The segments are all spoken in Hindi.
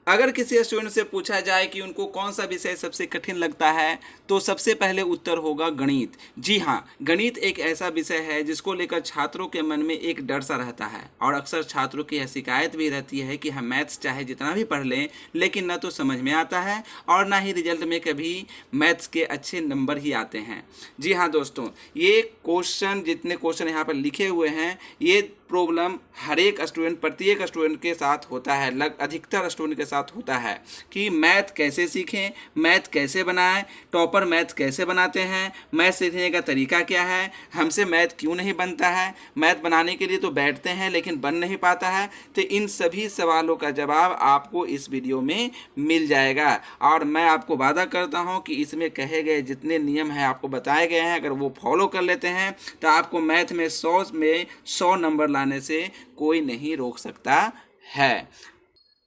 अगर किसी स्टूडेंट से पूछा जाए कि उनको कौन सा विषय सबसे कठिन लगता है तो सबसे पहले उत्तर होगा गणित। जी हाँ, गणित एक ऐसा विषय है जिसको लेकर छात्रों के मन में एक डर सा रहता है और अक्सर छात्रों की यह शिकायत भी रहती है कि हम मैथ्स चाहे जितना भी पढ़ लें लेकिन ना तो समझ में आता है और ना ही रिजल्ट में कभी मैथ्स के अच्छे नंबर ही आते हैं। जी हाँ दोस्तों, ये क्वेश्चन जितने क्वेश्चन यहाँ पर लिखे हुए हैं ये प्रॉब्लम हर एक स्टूडेंट प्रत्येक स्टूडेंट के साथ होता है, अधिकतर स्टूडेंट के साथ होता है कि मैथ कैसे सीखें, मैथ कैसे बनाएं, टॉपर मैथ कैसे बनाते हैं, मैथ सीखने का तरीका क्या है, हमसे मैथ क्यों नहीं बनता है, मैथ बनाने के लिए तो बैठते हैं लेकिन बन नहीं पाता है। तो इन सभी सवालों का जवाब आपको इस वीडियो में मिल जाएगा और मैं आपको वादा करता हूं कि इसमें कहे गए जितने नियम हैं आपको बताए गए हैं, अगर वो फॉलो कर लेते हैं तो आपको मैथ में 100 नंबर लाने से कोई नहीं रोक सकता है।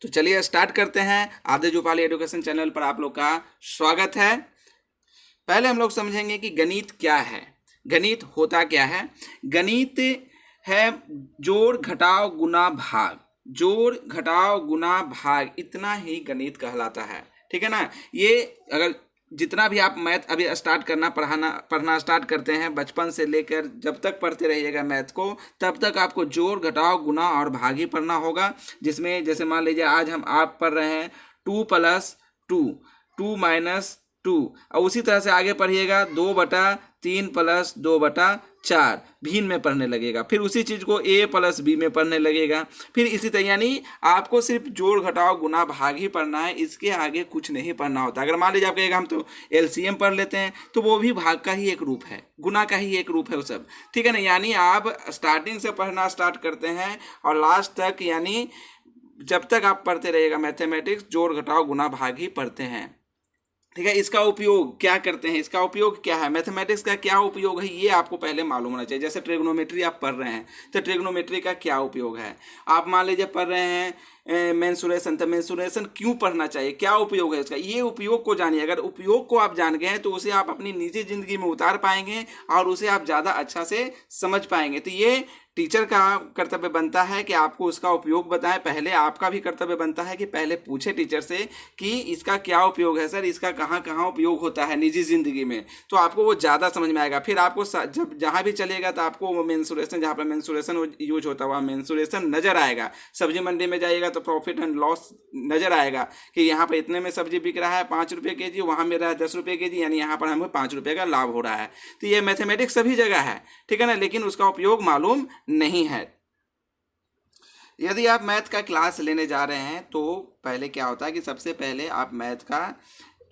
तो चलिए स्टार्ट करते हैं। आदित्य जुपाली एजुकेशन चैनल पर आप लोग का स्वागत है। पहले हम लोग समझेंगे कि गणित क्या है, गणित होता क्या है। गणित है जोड़ घटाव गुना भाग, जोड़ घटाव गुना भाग, इतना ही गणित कहलाता है। ठीक है ना। ये अगर जितना भी आप मैथ अभी स्टार्ट करना पढ़ना स्टार्ट करते हैं, बचपन से लेकर जब तक पढ़ते रहिएगा मैथ को, तब तक आपको जोड़ घटाव गुना और भाग ही पढ़ना होगा। जिसमें जैसे मान लीजिए आज आप पढ़ रहे हैं 2 + 2, 2 - 2, और उसी तरह से आगे पढ़िएगा 2/3 + 2/4 भिन्न में पढ़ने लगेगा। फिर उसी चीज़ को a + b में पढ़ने लगेगा। फिर इसी तरह यानी आपको सिर्फ जोड़ घटाव गुना भाग ही पढ़ना है, इसके आगे कुछ नहीं पढ़ना होता। अगर मान लीजिए आप कहेगा हम तो एलसीएम पढ़ लेते हैं, तो वो भी भाग का ही एक रूप है, गुना का ही एक रूप है वो सब। ठीक है ना। यानी आप स्टार्टिंग से पढ़ना स्टार्ट करते हैं और लास्ट तक यानी जब तक आप पढ़ते रहिएगा मैथमेटिक्स जोड़ घटाव गुना भाग ही पढ़ते हैं। ठीक है। इसका उपयोग क्या करते हैं, इसका उपयोग क्या है, मैथमेटिक्स का क्या उपयोग है, ये आपको पहले मालूम होना चाहिए। जैसे ट्रिग्नोमेट्री आप पढ़ रहे हैं तो ट्रिग्नोमेट्री का क्या उपयोग है। आप मान लीजिए पढ़ रहे हैं मेंसुरेशन, तो मेंसुरेशन क्यों पढ़ना चाहिए, क्या उपयोग है इसका, ये उपयोग को जानिए। अगर उपयोग को आप जान गए हैं तो उसे आप अपनी निजी जिंदगी में उतार पाएंगे और उसे आप ज़्यादा अच्छा से समझ पाएंगे। तो ये टीचर का कर्तव्य बनता है कि आपको उसका उपयोग बताएं। पहले आपका भी कर्तव्य बनता है कि पहले पूछे टीचर से कि इसका क्या उपयोग है सर, इसका कहाँ कहाँ उपयोग होता है निजी ज़िंदगी में, तो आपको वो ज़्यादा समझ में आएगा। फिर आपको जब जहाँ भी चलेगा तो आपको वो मेंसुरेशन, जहाँ पर मेंसुरेशन यूज होता है वहाँ मेंसुरेशन नज़र आएगा। सब्जी मंडी में जाइएगा तो प्रॉफिट एंड लॉस नज़र आएगा कि यहाँ पर इतने में सब्जी बिक रहा है 5 रुपये kg, वहाँ मेरा है 10 रुपये kg, यानी यहाँ पर हमें 5 रुपये का लाभ हो रहा है। तो ये मैथमेटिक्स सभी जगह है, ठीक है ना, लेकिन उसका उपयोग मालूम नहीं है। यदि आप मैथ का क्लास लेने जा रहे हैं तो पहले क्या होता है कि सबसे पहले आप मैथ का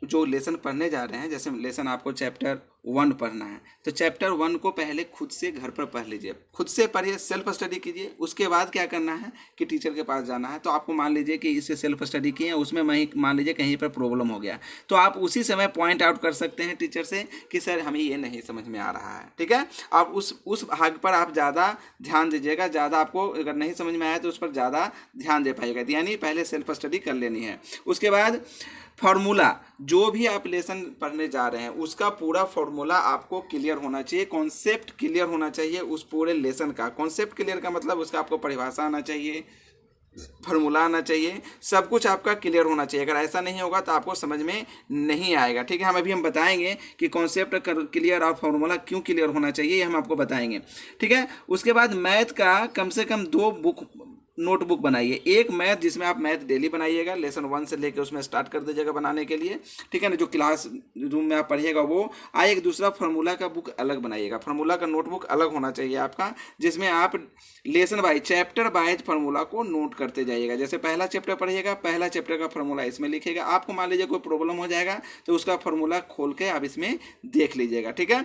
जो लेसन पढ़ने जा रहे हैं, जैसे लेसन आपको चैप्टर 1 पढ़ना है तो चैप्टर 1 को पहले खुद से घर पर पढ़ लीजिए, खुद से पढ़िए, सेल्फ स्टडी कीजिए। उसके बाद क्या करना है कि टीचर के पास जाना है। तो आपको मान लीजिए कि इसे सेल्फ स्टडी किए, उसमें मान लीजिए कहीं पर प्रॉब्लम हो गया तो आप उसी समय पॉइंट आउट कर सकते हैं टीचर से कि सर हमें ये नहीं समझ में आ रहा है। ठीक है। आप उस भाग पर आप ज़्यादा ध्यान दीजिएगा, ज़्यादा आपको अगर नहीं समझ में आया तो उस पर ज़्यादा ध्यान दे पाएगा। यानी पहले सेल्फ स्टडी कर लेनी है। उसके बाद फॉर्मूला, जो भी आप लेसन पढ़ने जा रहे हैं उसका पूरा फॉर्मूला आपको क्लियर होना चाहिए, कॉन्सेप्ट क्लियर होना चाहिए उस पूरे लेसन का। कॉन्सेप्ट क्लियर का मतलब उसका आपको परिभाषा आना चाहिए, फॉर्मूला आना चाहिए, सब कुछ आपका क्लियर होना चाहिए। अगर ऐसा नहीं होगा तो आपको समझ में नहीं आएगा। ठीक है। हम बताएंगे कि कॉन्सेप्ट क्लियर और फॉर्मूला क्यों क्लियर होना चाहिए, ये हम आपको बताएंगे। ठीक है। उसके बाद मैथ का कम से कम 2 नोटबुक बनाइए। एक मैथ जिसमें आप मैथ डेली बनाइएगा, लेसन 1 से लेकर उसमें स्टार्ट कर दीजिएगा बनाने के लिए। ठीक है ना, जो क्लास रूम में आप पढ़िएगा वो। एक दूसरा फार्मूला का बुक अलग बनाइएगा, फार्मूला का नोटबुक अलग होना चाहिए आपका, जिसमें आप lesson wise chapter wise formula को नोट करते जाइएगा। जैसे पहला चैप्टर पढ़िएगा, पहला चैप्टर का फार्मूला इसमें लिखिएगा। आपको मान लीजिए कोई प्रॉब्लम हो जाएगा तो उसका फार्मूला खोल के आप इसमें देख लीजिएगा। ठीक है।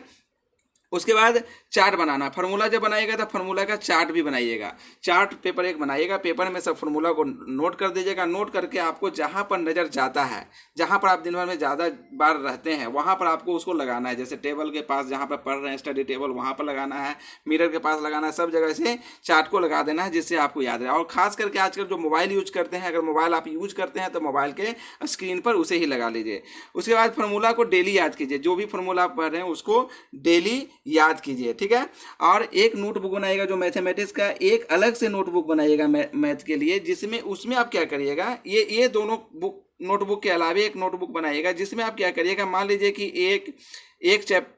उसके बाद चार्ट बनाना, फार्मूला जब बनाइएगा तो फार्मूला का चार्ट भी बनाइएगा। चार्ट पेपर एक बनाइएगा, पेपर में सब फार्मूला को नोट कर दीजिएगा। नोट करके आपको जहाँ पर नज़र जाता है, जहाँ पर आप दिन भर में ज़्यादा बार रहते हैं वहाँ पर आपको उसको लगाना है। जैसे टेबल के पास जहाँ पर पढ़ रहे हैं स्टडी टेबल वहाँ पर लगाना है, मिरर के पास लगाना है, सब जगह से चार्ट को लगा देना है जिससे आपको याद रहे। और खास करके आजकल जो मोबाइल यूज करते हैं, अगर मोबाइल आप यूज करते हैं तो मोबाइल के स्क्रीन पर उसे ही लगा लीजिए। उसके बाद फार्मूला को डेली याद कीजिए, जो भी फार्मूला आप पढ़ रहे हैं उसको डेली याद कीजिए, ठीक है। और एक नोटबुक बनाइएगा जो मैथमेटिक्स का, एक अलग से नोटबुक बनाइएगा मैथ के लिए, जिसमें उसमें आप क्या करिएगा, ये दोनों बुक नोटबुक के अलावा एक नोटबुक बनाइएगा जिसमें आप क्या करिएगा, मान लीजिए कि एक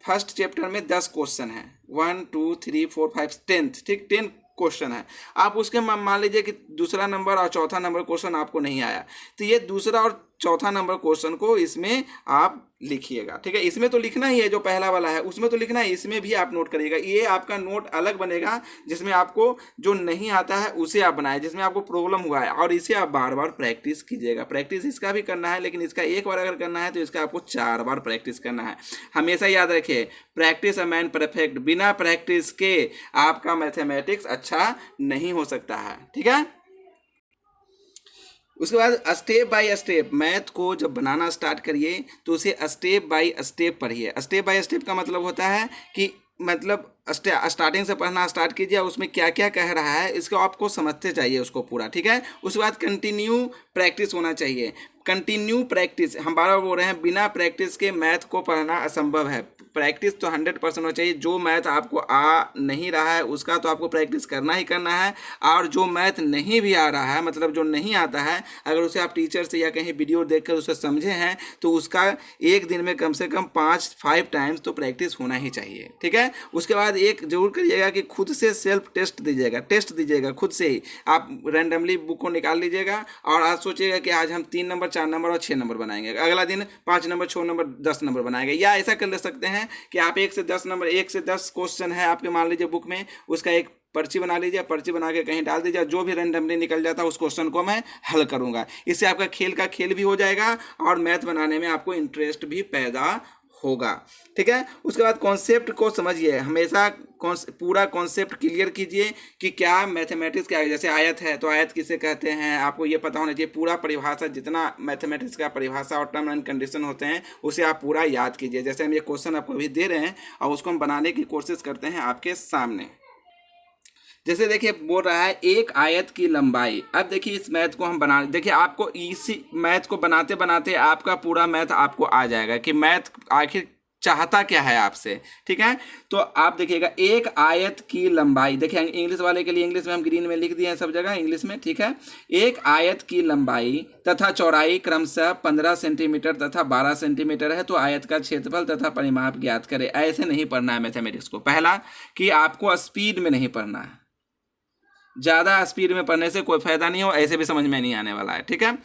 फर्स्ट चैप्टर में 10 क्वेश्चन है, 1 2 3 4 5 10, ठीक, 10 क्वेश्चन है। आप उसके मान लीजिए कि दूसरा नंबर और चौथा नंबर क्वेश्चन आपको नहीं आया, तो ये दूसरा और चौथा नंबर क्वेश्चन को इसमें आप लिखिएगा, ठीक है। इसमें तो लिखना ही है, जो पहला वाला है उसमें तो लिखना है, इसमें भी आप नोट करिएगा। ये आपका नोट अलग बनेगा जिसमें आपको जो नहीं आता है उसे आप बनाए, जिसमें आपको प्रॉब्लम हुआ है, और इसे आप बार बार प्रैक्टिस कीजिएगा। प्रैक्टिस इसका भी करना है, लेकिन इसका एक बार अगर करना है तो इसका आपको 4 बार प्रैक्टिस करना है। हमेशा याद रखिए, प्रैक्टिस अ मैन परफेक्ट, बिना प्रैक्टिस के आपका मैथमेटिक्स अच्छा नहीं हो सकता है, ठीक है। उसके बाद स्टेप बाय स्टेप मैथ को जब बनाना स्टार्ट करिए तो उसे स्टेप बाय स्टेप पढ़िए। स्टेप बाय स्टेप का मतलब होता है कि मतलब स्टार्टिंग से पढ़ना स्टार्ट कीजिए, उसमें क्या क्या कह रहा है इसको आपको समझते चाहिए उसको पूरा, ठीक है। उसके बाद कंटिन्यू प्रैक्टिस होना चाहिए। कंटिन्यू प्रैक्टिस, हम बार बार बोल रहे हैं, बिना प्रैक्टिस के मैथ को पढ़ना असंभव है। प्रैक्टिस तो 100% होना चाहिए। जो मैथ आपको आ नहीं रहा है उसका तो आपको प्रैक्टिस करना ही करना है, और जो मैथ नहीं भी आ रहा है, मतलब जो नहीं आता है, अगर उसे आप टीचर से या कहीं वीडियो देखकर उसे समझे हैं तो उसका एक दिन में कम से कम 5 टाइम्स तो प्रैक्टिस होना ही चाहिए, ठीक है। उसके बाद एक जरूर करिएगा कि खुद से सेल्फ टेस्ट दीजिएगा खुद से ही। आप रैंडमली बुक को निकाल लीजिएगा और आज सोचिएगा कि आज हम 3 नंबर 4 नंबर और 6 नंबर बनाएंगे, अगला दिन 5 नंबर 6 नंबर 10 नंबर बनाएंगे। या ऐसा कर ले सकते हैं कि आप 1 से 10 क्वेश्चन है आपके, मान लीजिए बुक में, उसका एक पर्ची बना लीजिए, पर्ची बना के कहीं डाल दीजिए, जो भी रैंडमली निकल जाता है उस क्वेश्चन को मैं हल करूंगा। इससे आपका खेल का खेल भी हो जाएगा और मैथ बनाने में आपको इंटरेस्ट भी पैदा होगा, ठीक है। उसके बाद कॉन्सेप्ट को समझिए, हमेशा पूरा कॉन्सेप्ट क्लियर कीजिए कि क्या मैथमेटिक्स क्या है। जैसे आयत है तो आयत किसे कहते हैं आपको ये पता होना चाहिए। पूरा परिभाषा, जितना मैथमेटिक्स का परिभाषा और टर्म एंड कंडीशन होते हैं उसे आप पूरा याद कीजिए। जैसे हम ये क्वेश्चन आपको अभी दे रहे हैं और उसको हम बनाने की कोशिश करते हैं आपके सामने। जैसे देखिए बोल रहा है एक आयत की लंबाई। अब देखिए इस मैथ को हम देखिए आपको इसी मैथ को बनाते बनाते आपका पूरा मैथ आपको आ जाएगा कि मैथ आखिर चाहता क्या है आपसे, ठीक है। तो आप देखिएगा एक आयत की लंबाई, देखिए इंग्लिश वाले के लिए इंग्लिश में हम ग्रीन में लिख दिए हैं सब जगह इंग्लिश में, ठीक है। एक आयत की लंबाई तथा चौड़ाई क्रमशः 15 सेंटीमीटर तथा 12 सेंटीमीटर है तो आयत का क्षेत्रफल तथा परिमाप ज्ञात करें। ऐसे नहीं पढ़ना है मैथमेटिक्स को। पहला कि आपको स्पीड में नहीं पढ़ना है, ज़्यादा स्पीड में पढ़ने से कोई फायदा नहीं हो, ऐसे भी समझ में नहीं आने वाला है, ठीक है।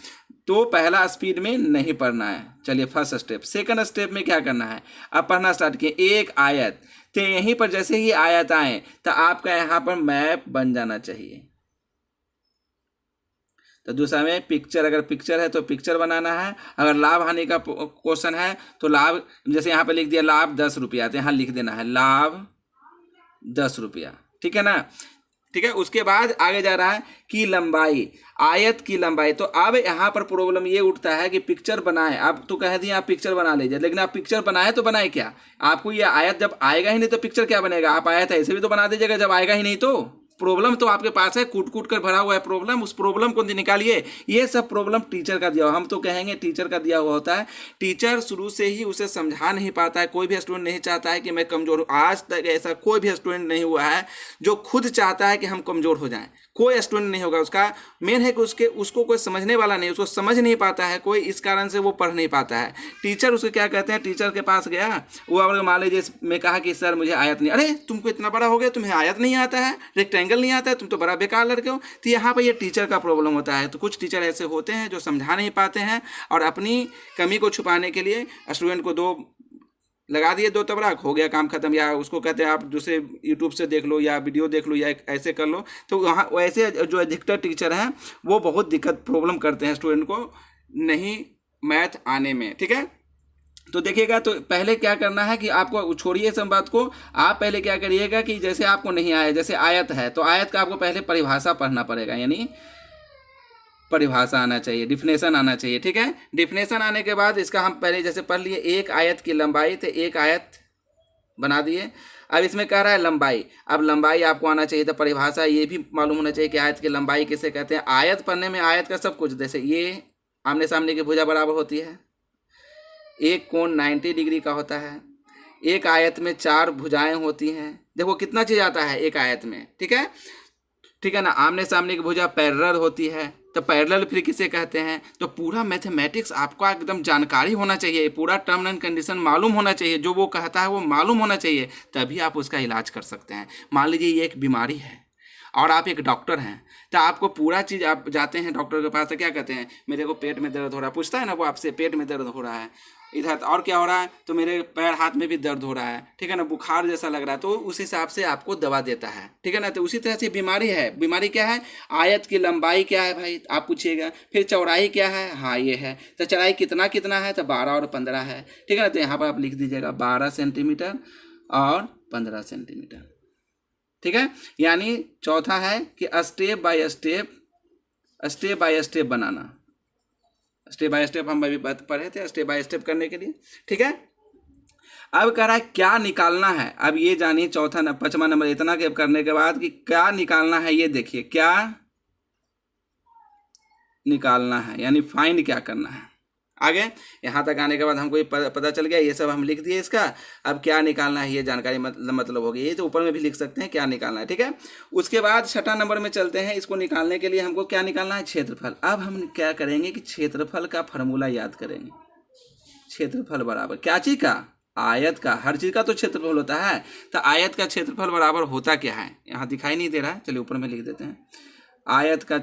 तो पहला स्पीड में नहीं पढ़ना है। चलिए फर्स्ट स्टेप। सेकंड स्टेप में क्या करना है, अब पढ़ना स्टार्ट किए एक आयत, तो यहीं पर जैसे ही आयत आए तो आपका यहाँ पर मैप बन जाना चाहिए। तो दूसरा में पिक्चर, अगर पिक्चर है तो पिक्चर बनाना है। अगर लाभ हानि का क्वेश्चन है तो लाभ, जैसे यहाँ पर लिख दिया लाभ 10 रुपया, तो यहाँ लिख देना है लाभ 10 रुपया, ठीक है ना, ठीक है। उसके बाद आगे जा रहा है कि लंबाई, आयत की लंबाई। तो अब यहाँ पर प्रॉब्लम ये उठता है कि पिक्चर बनाए, आप तो कह दिए आप पिक्चर बना लीजिए, लेकिन आप पिक्चर बनाए तो बनाए क्या, आपको ये आयत जब आएगा ही नहीं तो पिक्चर क्या बनेगा। आप आयत ऐसे भी तो बना दीजिएगा जब आएगा ही नहीं तो। प्रॉब्लम तो आपके पास है, कूट कूट कर भरा हुआ है प्रॉब्लम, उस प्रॉब्लम को निकालिए। ये सब प्रॉब्लम टीचर का दिया हुआ, हम तो कहेंगे टीचर का दिया हुआ होता है। टीचर शुरू से ही उसे समझा नहीं पाता है। कोई भी स्टूडेंट नहीं चाहता है कि मैं कमज़ोर हूँ। आज तक ऐसा कोई भी स्टूडेंट नहीं हुआ है जो खुद चाहता है कि हम कमज़ोर हो जाएं। कोई स्टूडेंट नहीं होगा। उसका मेन है कि उसको कोई समझने वाला नहीं, उसको समझ नहीं पाता है कोई, इस कारण से वो पढ़ नहीं पाता है। टीचर उसको क्या कहते हैं, टीचर के पास गया, वो अगर मान लीजिए मैं कहा कि सर मुझे आयत नहीं, अरे तुमको इतना बड़ा हो गया तुम्हें आयत नहीं आता है, रेक्टेंगल नहीं आता है, तुम तो बड़ा बेकार लड़के हो। तो यहाँ पर ये टीचर का प्रॉब्लम होता है। तो कुछ टीचर ऐसे होते हैं जो समझा नहीं पाते हैं और अपनी कमी को छुपाने के लिए स्टूडेंट को दो लगा दिए, 2 तबराक, हो गया काम खत्म। या उसको कहते हैं आप दूसरे यूट्यूब से देख लो या वीडियो देख लो या ऐसे कर लो। तो वहाँ वैसे जो अधिकतर टीचर हैं वो बहुत दिक्कत प्रॉब्लम करते हैं स्टूडेंट को नहीं मैथ आने में, ठीक है। तो देखिएगा, तो पहले क्या करना है कि आपको छोड़िए सब बात को, आप पहले क्या करिएगा कि जैसे आपको नहीं आया, जैसे आयत है तो आयत का आपको पहले परिभाषा पढ़ना पड़ेगा, यानी परिभाषा आना चाहिए, डिफिनेशन आना चाहिए, ठीक है। डिफिनेशन आने के बाद इसका हम पहले जैसे पढ़ लिए एक आयत की लंबाई, तो एक आयत बना दिए। अब इसमें कह रहा है लंबाई, अब लंबाई आपको आना चाहिए, तो परिभाषा ये भी मालूम होना चाहिए कि आयत की लंबाई किसे कहते हैं। आयत पढ़ने में आयत का सब कुछ, जैसे ये आमने सामने की भुजा बराबर होती है, एक कोण 90 डिग्री का होता है, एक आयत में 4 भुजाएं होती हैं। देखो कितना चीज आता है एक आयत में, ठीक है, ठीक है ना। आमने सामने की भुजा पैरेलल होती है, तो पैरेलल फिर किसे कहते हैं। तो पूरा मैथमेटिक्स आपको एकदम जानकारी होना चाहिए, पूरा टर्म एंड कंडीशन मालूम होना चाहिए, जो वो कहता है वो मालूम होना चाहिए, तभी आप उसका इलाज कर सकते हैं। मान लीजिए ये एक बीमारी है और आप एक डॉक्टर हैं, तो आपको पूरा चीज़, आप जाते हैं डॉक्टर के पास तो क्या कहते हैं, मेरे को पेट में दर्द हो रहा है, पूछता है ना वो आपसे, पेट में दर्द हो रहा है, इधर और क्या हो रहा है, तो मेरे पैर हाथ में भी दर्द हो रहा है, ठीक है ना, बुखार जैसा लग रहा है, तो उस हिसाब से आपको दवा देता है, ठीक है ना। तो उसी तरह से बीमारी है। बीमारी क्या है, आयत की लंबाई क्या है भाई, आप पूछिएगा। फिर चौड़ाई क्या है, हाँ ये है, तो चौड़ाई कितना कितना है, तो 12 और 15 है, ठीक है ना। तो यहाँ पर आप लिख दीजिएगा 12 सेंटीमीटर और 15 सेंटीमीटर, ठीक है। यानी चौथा है कि step by step banana. Step by step हम अभी पढ़े थे, स्टेप बाय स्टेप करने के लिए, ठीक है। अब कह रहा है क्या निकालना है। अब ये जानिए चौथा 5वां नंबर, इतना के करने के बाद कि क्या निकालना है, ये देखिए क्या निकालना है, यानी फाइंड क्या करना है। आगे यहाँ तक आने के बाद हमको ये पता चल गया, ये सब हम लिख दिए इसका। अब क्या निकालना है ये जानकारी मतलब होगी, ये तो ऊपर में भी लिख सकते हैं क्या निकालना है, ठीक है। उसके बाद 6वां नंबर में चलते हैं। इसको निकालने के लिए हमको क्या निकालना है, क्षेत्रफल। अब हम क्या करेंगे कि क्षेत्रफल का फॉर्मूला याद करेंगे। क्षेत्रफल बराबर क्या चीज का, आयत का। हर चीज का तो क्षेत्रफल होता है, तो आयत का क्षेत्रफल बराबर होता क्या है, यहाँ दिखाई नहीं दे रहा है, चलिए ऊपर में लिख देते हैं। आयत का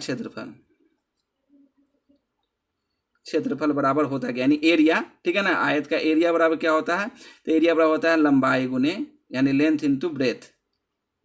क्षेत्रफल बराबर होता है यानी एरिया, ठीक है ना। आयत का एरिया बराबर क्या होता है, तो एरिया बराबर होता है लंबाई गुने, यानी लेंथ इनटू ब्रेथ,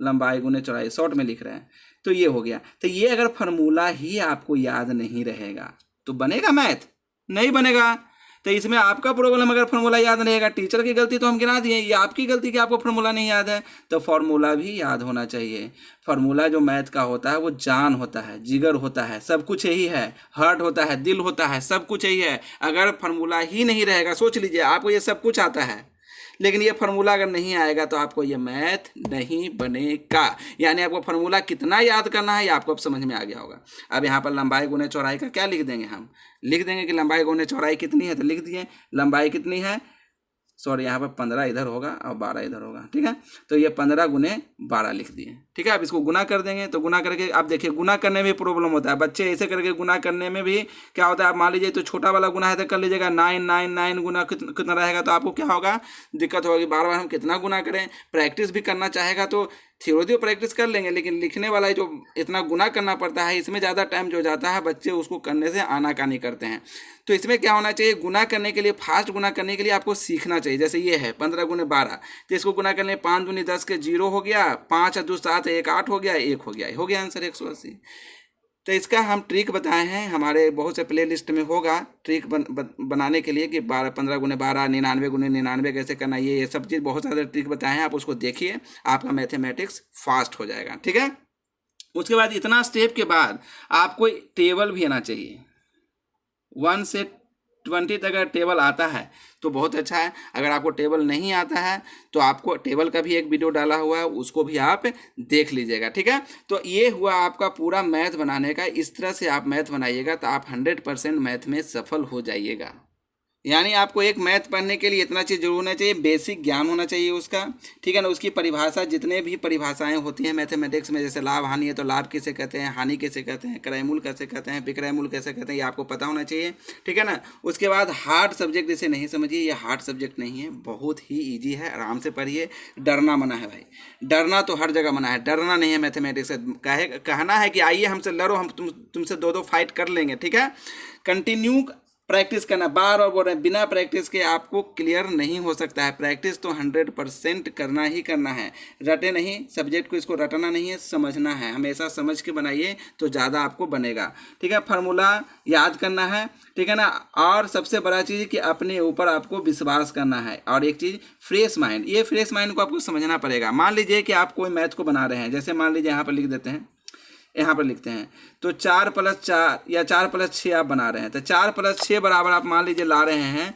लंबाई गुने चौड़ाई, शॉर्ट में लिख रहे हैं। तो ये हो गया। तो ये अगर फार्मूला ही आपको याद नहीं रहेगा तो बनेगा मैथ, नहीं बनेगा। तो इसमें आपका प्रॉब्लम, अगर फार्मूला याद नहीं रहेगा, टीचर की गलती तो हम गिना दिए, ये आपकी गलती कि आपको फार्मूला नहीं याद है। तो फार्मूला भी याद होना चाहिए। फार्मूला जो मैथ का होता है वो जान होता है, जिगर होता है, सब कुछ यही है, हार्ट होता है, दिल होता है, सब कुछ यही है। अगर फार्मूला ही नहीं रहेगा, सोच लीजिए आपको ये सब कुछ आता है, लेकिन ये फार्मूला अगर नहीं आएगा तो आपको ये मैथ नहीं बनेगा। यानी आपको फार्मूला कितना याद करना है ये आपको अब समझ में आ गया होगा। अब यहाँ पर लंबाई गुने चौड़ाई का क्या लिख देंगे, हम लिख देंगे कि लंबाई गुने चौड़ाई कितनी है, तो लिख दिए लंबाई कितनी है, सॉरी यहाँ पर 15 इधर होगा और 12 इधर होगा, ठीक है। तो ये 15 गुने 12 लिख दिए, ठीक है। अब इसको गुना कर देंगे, तो गुना करके आप देखिए गुना करने में प्रॉब्लम होता है, बच्चे ऐसे करके गुना करने में भी क्या होता है। आप मान लीजिए तो छोटा वाला गुना है तो कर लीजिएगा 9 गुना कितना रहेगा, तो आपको क्या होगा, दिक्कत होगी। बार बार हम कितना गुना करें। प्रैक्टिस भी करना चाहेगा तो थ्योरी प्रैक्टिस कर लेंगे, लेकिन लिखने वाला जो इतना गुना करना पड़ता है, इसमें ज़्यादा टाइम जो जाता है, बच्चे उसको करने से आनाकानी करते हैं। तो इसमें क्या होना चाहिए, गुना करने के लिए, फास्ट गुना करने के लिए आपको सीखना चाहिए। जैसे ये है 15 गुने 12, तो इसको गुना करने 5 दूनी 10 के 0 हो गया, 5 और 2 7, 1 8 हो गया, 1 हो गया आंसर 180। तो इसका हम ट्रिक बताए हैं, हमारे बहुत से प्ले लिस्ट में होगा ट्रिक बनाने के लिए कि 15 गुने 12, 99 गुने 99 कैसे करना, ये सब चीज़ बहुत सारे ट्रिक बताए हैं। आप उसको देखिए, आपका मैथमेटिक्स फास्ट हो जाएगा, ठीक है। उसके बाद इतना स्टेप के बाद आपको टेबल भी आना चाहिए। 1 से 20 तक अगर टेबल आता है तो बहुत अच्छा है। अगर आपको टेबल नहीं आता है तो आपको टेबल का भी एक वीडियो डाला हुआ है, उसको भी आप देख लीजिएगा, ठीक है। तो ये हुआ आपका पूरा मैथ बनाने का। इस तरह से आप मैथ बनाइएगा तो आप 100% मैथ में सफल हो जाइएगा। यानी आपको एक मैथ पढ़ने के लिए इतना चीज़ जरूर होना चाहिए, बेसिक ज्ञान होना चाहिए उसका, ठीक है ना। उसकी परिभाषा, जितने भी परिभाषाएं होती हैं मैथमेटिक्स में, जैसे लाभ हानि है तो लाभ किसे कहते हैं, हानि किसे कहते हैं, क्रयमूल कैसे कहते हैं, विक्रयमूल कैसे कहते हैं, ये आपको पता होना चाहिए, ठीक है ना। उसके बाद हार्ड सब्जेक्ट इसे नहीं समझिए, ये हार्ड सब्जेक्ट नहीं है, बहुत ही ईजी है, आराम से पढ़िए। डरना मना है भाई, डरना तो हर जगह मना है, डरना नहीं है मैथमेटिक्स से। कहना है कि आइए हमसे लड़ो, हम तुमसे 2-2 फाइट कर लेंगे, ठीक है। कंटिन्यू प्रैक्टिस करना, बार और बोल रहे हैं, बिना प्रैक्टिस के आपको क्लियर नहीं हो सकता है। प्रैक्टिस तो 100% करना ही करना है। रटे नहीं सब्जेक्ट को, इसको रटना नहीं है, समझना है। हमेशा समझ के बनाइए तो ज़्यादा आपको बनेगा, ठीक है। फार्मूला याद करना है, ठीक है ना। और सबसे बड़ा चीज़ कि अपने ऊपर आपको विश्वास करना है। और एक चीज़, फ्रेश माइंड, ये फ्रेश माइंड को आपको समझना पड़ेगा। मान लीजिए कि आप कोई मैथ को बना रहे हैं, जैसे मान लीजिए यहाँ पर लिख देते हैं, यहाँ पर लिखते हैं तो 4 + 4 या 4 + 6 आप बना रहे हैं, तो 4 + 6 बराबर आप मान लीजिए ला रहे हैं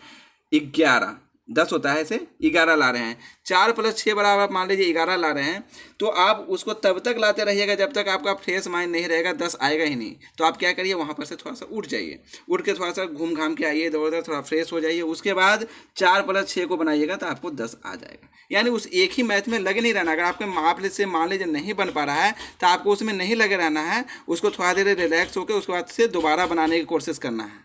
11, 10 होता है, इसे 11 ला रहे हैं। 4 + 6 बराबर आप मान लीजिए 11 ला रहे हैं, तो आप उसको तब तक लाते रहिएगा जब तक आपका फ्रेश माइंड नहीं रहेगा, 10 आएगा ही नहीं। तो आप क्या करिए, वहाँ पर से थोड़ा सा उठ जाइए, उठ के थोड़ा सा घूम घाम के आइए, इधर उधर थोड़ा फ्रेश हो जाइए। उसके बाद 4 + 6 को बनाइएगा तो आपको 10 आ जाएगा। यानी उस एक ही मैथ में लगे नहीं रहना। अगर आपके आप से मान लीजिए नहीं बन पा रहा है तो आपको उसमें नहीं लगे रहना है, उसको थोड़ा देर रिलैक्स होकर उसके बाद से दोबारा बनाने की कोशिश करना है।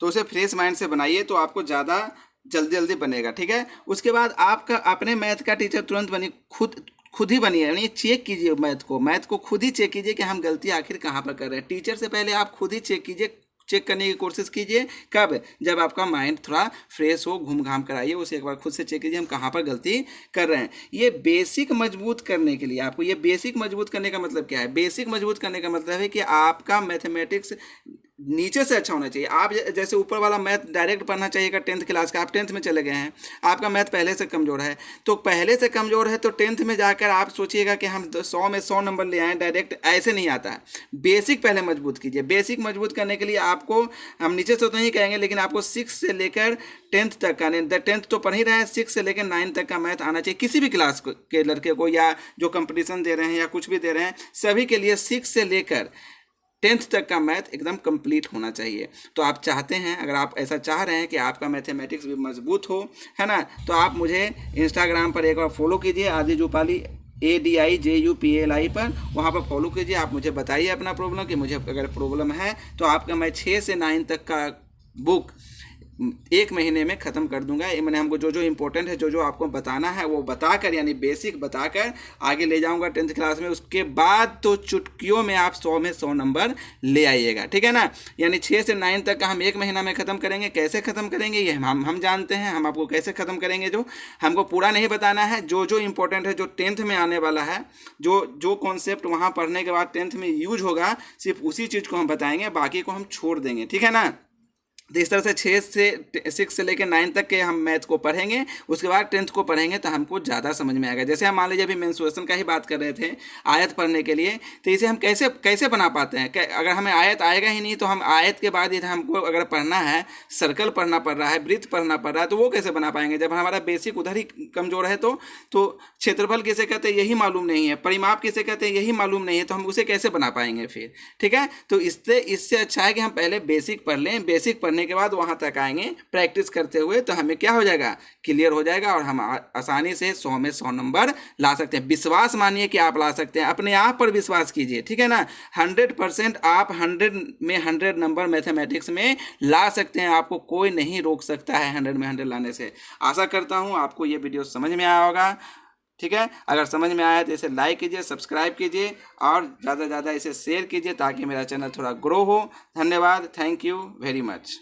तो उसे फ्रेश माइंड से बनाइए तो आपको ज़्यादा जल्दी जल्दी बनेगा, ठीक है। उसके बाद आपका अपने मैथ का टीचर तुरंत बनी, खुद ही बनिए, यानी चेक कीजिए मैथ को खुद ही चेक कीजिए कि हम गलती आखिर कहाँ पर कर रहे हैं। टीचर से पहले आप खुद ही चेक करने की कोशिश कीजिए। कब? जब आपका माइंड थोड़ा फ्रेश हो, घूम घाम कर आइए, उसे एक बार खुद से चेक कीजिए हम कहाँ पर गलती कर रहे हैं। ये बेसिक मजबूत करने के लिए आपको, ये बेसिक मजबूत करने का मतलब क्या है? बेसिक मजबूत करने का मतलब है कि आपका मैथमेटिक्स नीचे से अच्छा होना चाहिए। आप जैसे ऊपर वाला मैथ डायरेक्ट पढ़ना चाहिएगा 10th क्लास का, आप 10th में चले गए हैं, आपका मैथ पहले से कमज़ोर है, तो पहले से कमज़ोर है तो 10th में जाकर आप सोचिएगा कि हम 100 में 100 नंबर ले आएँ, डायरेक्ट ऐसे नहीं आता है। बेसिक पहले मजबूत कीजिए। बेसिक मजबूत करने के लिए आपको, हम नीचे से तो नहीं कहेंगे, लेकिन आपको 6 से लेकर 10th तक का, 10th तो पढ़ ही रहे हैं, 6 से लेकर 9 तक का मैथ आना चाहिए किसी भी क्लास के लड़के को, या जो कंपटीशन दे रहे हैं या कुछ भी दे रहे हैं, सभी के लिए 6 से लेकर 10th तक का मैथ एकदम कंप्लीट होना चाहिए। तो आप चाहते हैं, अगर आप ऐसा चाह रहे हैं कि आपका मैथमेटिक्स भी मजबूत हो, है ना, तो आप मुझे इंस्टाग्राम पर एक बार फॉलो कीजिए, आदि जुपाली ADIJUPLI पर, वहाँ पर फॉलो कीजिए। आप मुझे बताइए अपना प्रॉब्लम, कि मुझे अगर प्रॉब्लम है तो आपका मैं 6 से 9 तक का बुक 1 महीने में ख़त्म कर दूंगा। मैंने हमको जो इम्पोर्टेंट है, जो आपको बताना है वो बताकर, यानी बेसिक बताकर आगे ले जाऊंगा 10th क्लास में। उसके बाद तो चुटकियों में आप 100 में 100 नंबर ले आइएगा, ठीक है ना। यानी 6 से 9 तक का हम 1 महीना में ख़त्म करेंगे। कैसे ख़त्म करेंगे ये हम जानते हैं, हम आपको कैसे ख़त्म करेंगे। जो हमको पूरा नहीं बताना है, जो इम्पोर्टेंट है, जो 10th में आने वाला है, जो कॉन्सेप्ट वहाँ पढ़ने के बाद 10th में यूज होगा, सिर्फ उसी चीज़ को हम बताएंगे, बाकी को हम छोड़ देंगे, ठीक है ना। तो इस तरह से 6 से लेकर 9 तक के हम मैथ को पढ़ेंगे। उसके बाद 10th को पढ़ेंगे तो हमको ज़्यादा समझ में आएगा। जैसे हम मान लीजिए अभी मेंस्ट्रुएशन का ही बात कर रहे थे, आयत पढ़ने के लिए, तो इसे हम कैसे बना पाते हैं? अगर हमें आयत आएगा ही नहीं तो हम आयत के बाद इधर हमको अगर पढ़ना है, सर्कल पढ़ना पड़ रहा है, वृत्त पढ़ना पड़ रहा है, तो वो कैसे बना पाएंगे जब हमारा बेसिक उधर ही कमज़ोर है। तो क्षेत्रफल किसे कहते हैं यही मालूम नहीं है, परिमाप किसे कहते हैं यही मालूम नहीं है, तो हम उसे कैसे बना पाएंगे फिर, ठीक है। तो इससे अच्छा है कि हम पहले बेसिक पढ़ लें। बेसिक पढ़ने के बाद वहां तक आएंगे प्रैक्टिस करते हुए, तो हमें क्या हो जाएगा, क्लियर हो जाएगा, और हम आसानी से 100 में 100 नंबर ला सकते हैं। विश्वास मानिए कि आप ला सकते हैं, अपने आप पर विश्वास कीजिए, ठीक है ना। 100% आप 100 में 100 नंबर मैथमेटिक्स में ला सकते हैं। आपको कोई नहीं रोक सकता है 100 में 100 लाने से। आशा करता हूं आपको ये वीडियो समझ में आया होगा, ठीक है। अगर समझ में आया तो इसे लाइक कीजिए, सब्सक्राइब कीजिए, और ज़्यादा से ज़्यादा इसे शेयर कीजिए ताकि मेरा चैनल थोड़ा ग्रो हो। धन्यवाद, थैंक यू वेरी मच।